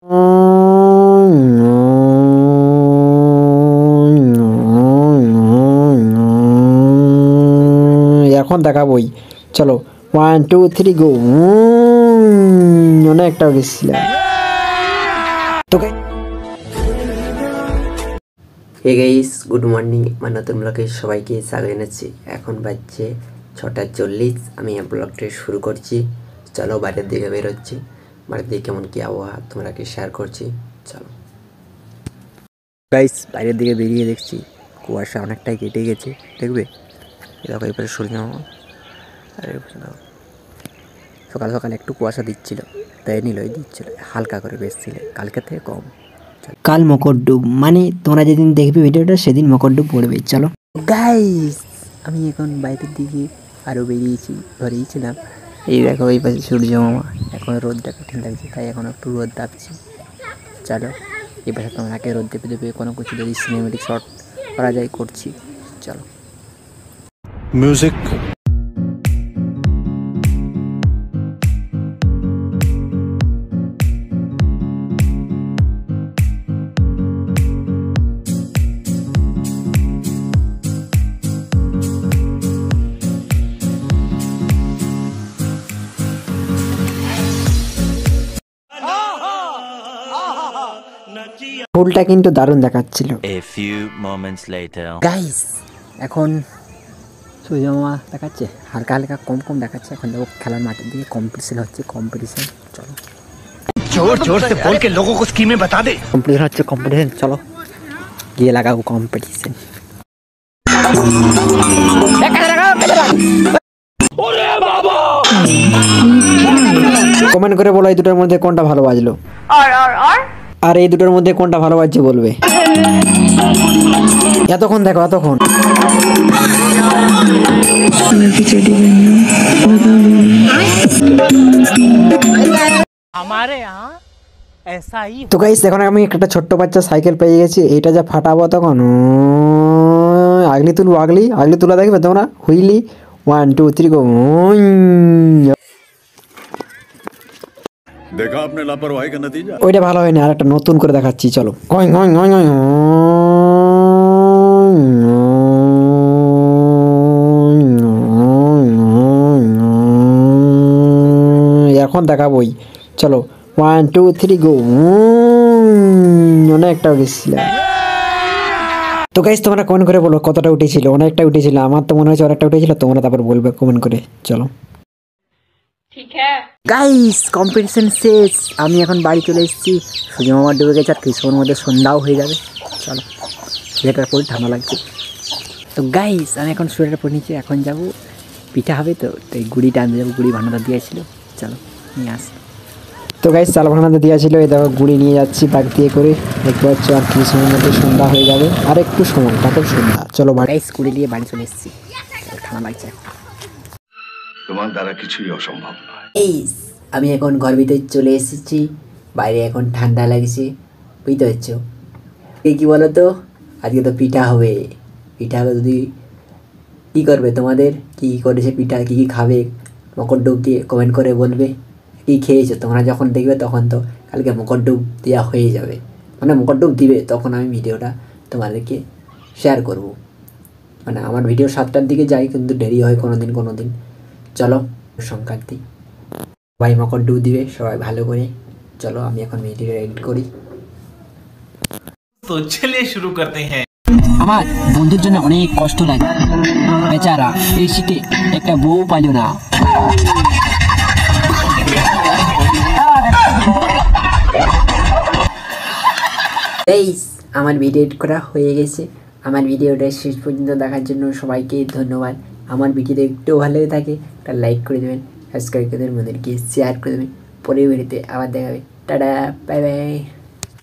এখন দেখাবই, চলো 1 2 3 গো। অনেকটা গেছিলাম তো। Hey guys, good morning. আমার নতুন ব্লগে সবাইকে স্বাগত জানাচ্ছি। এখন বাজছে 6:40। আমি এই ব্লগটি শুরু করছি। চলো বাইরের দিকে বেরোচ্ছি, বাইরের দিকে কেমন কি আবহাওয়া তোমরাকে শেয়ার করছি। চলো গাইস, বাইরের দিকে বেরিয়ে দেখছি কুয়াশা অনেকটাই কেটে গেছে। দেখবে দেখো এবারে সূর্য, আরে সকাল সকাল একটু কুয়াশা দিচ্ছিল, তাই নিলই দিচ্ছিল হালকা করে, বেশ ছিল, কালকে থেকে কম। কাল মকরডুব, মানে তোমরা যেদিন দেখবে ভিডিওটা সেদিন মকরডুব পড়বে। চলো গাইস, আমি এখন বাইরের দিকে আরও বেরিয়েছি, ঘরেইছিলাম। এই দেখো এই পাশে সূর্য মামা, এখন রোদটা কঠিন লাগছে, তাই এখন একটু রোদ দাবছি। চলো এই পাশে তোমাকে রোদ দেবে দেবে কোনো কিছু যদি সিনেমেটিক শট করা যায় করছি। চলো মিউজিক। ফুলটা কিন্তু দারুণ দেখাচ্ছিল। A few moments later. Guys, এখন সূর্য মামা দেখাচ্ছে হালকা হালকা, কম কম দেখাচ্ছে। এখন দেখো খেলার মাঠের দিকে কম্পিটিশন হচ্ছে, কম্পিটিশন। চলো जोर जोर से बोल के लोगों को स्कीमें बता दे। কম্পিটিশন হচ্ছে, কম্পিটিশন। চলো গিয়ে লাগাবো কম্পিটিশন। কমেন্ট করে বলো এই দুটোর মধ্যে কোনটা ভালো বাজলো, আর এই দুটোর মধ্যে কোনটা ভালো বাজছে বলবে। এতক্ষণ দেখো, এতক্ষণ। তো গাইস, এখন আমি একটা ছোট্ট বাচ্চা সাইকেল পেয়ে গেছি। এইটা যা ফাটাবো তখন আগলি তুলবো, আগলি আগলি তুলা দেখবে তোমরা। হুইলি 1 2 3 গো। देखा आपने लापरवाही का नतीजा। ওইটা ভালো হয়নি, আর একটা নতুন করে দেখাচ্ছি। চলো এখন দেখাবই, চলো 1 2 3 গো। অনেকটা গেছিলাম তো গাইস। তোমরা কমেন্ট করে বলো কতটা উঠেছিল। অনেকটা উঠেছিল, আমার তো মনে হচ্ছে অনেকটা উঠেছিল। তোমরা তারপর বলবে কমেন্ট করে। চলো গাইস, কম্পিটিশন শেষ। আমি এখন বাড়ি চলে এসেছি। সূর্য মামা ডুবে গেছে, আর কিছুক্ষণের মধ্যে সন্ধ্যাও হয়ে যাবে। চলো, সোয়েটার পরে ঠান্ডা লাগছে। তো গাইস, আমি এখন সোয়েটার পরে নিচ্ছি। এখন যাব পিঠা হবে, তো এই গুড়িটা আনতে যাবো। গুড়ি ভান্ডার দিয়েছিল, চলো নিয়ে আসি। তো গাইস, চাল ভাঙাতে দেওয়া ছিল। এই দেখো গুড়ি নিয়ে যাচ্ছি বাইক দিয়ে করে। দেখতে পাচ্ছ আর কিছু সময়ের মধ্যে সন্ধ্যা হয়ে যাবে, আর একটু সময়, তারপর সন্ধ্যা। চলো গাইস, গুড়ি নিয়ে বাড়ি চলে এসেছি। ঠান্ডা লাগছে। তোমার দ্বারা কিছুই অসম্ভব নয়। এই আমি এখন ঘর ভিতরে চলে এসেছি। বাইরে এখন ঠান্ডা লাগছে, বুঝতে পারছো। এই কী বলো তো, আজকে তো পিঠা হবে। পিঠা যদি কী করবে, তোমাদের কী করেছে পিঠা, কী কী খাবে মকরডুব দিয়ে কমেন্ট করে বলবে। কী খেয়েছো তোমরা, যখন দেখবে তখন তো কালকে মকরডুব দেওয়া হয়ে যাবে, মানে মকরডুব দিবে, তখন আমি ভিডিওটা তোমাদেরকে শেয়ার করব। মানে আমার ভিডিও 7টার দিকে যাই, কিন্তু দেরি হয় কোনো দিন। চলো সংক্রান্তি, সবাই মকরডুব দিবে, সবাই ভালো করে। চলো আমি এখন ভিডিও এডিট করি। तो चलिए शुरू करते हैं। আমার বন্ধুর জন্য অনেক কষ্ট লাগে, বেচারা এই শীতে একটা বউ পাইল না। গাইস, আমার ভিডিও এডিট করা হয়ে গেছে। আমার ভিডিওটা শেষ পর্যন্ত দেখার জন্য সবাইকে ধন্যবাদ। আমার ভিডিওতে একটু ভালো লেগে থাকে একটা লাইক করে দেবেন, সাবস্ক্রাইব করে দেবেন, আমাদেরকে শেয়ার করে দেবেন। পরের ভিডিওতে আবার দেখা হবে। Tata, bye bye.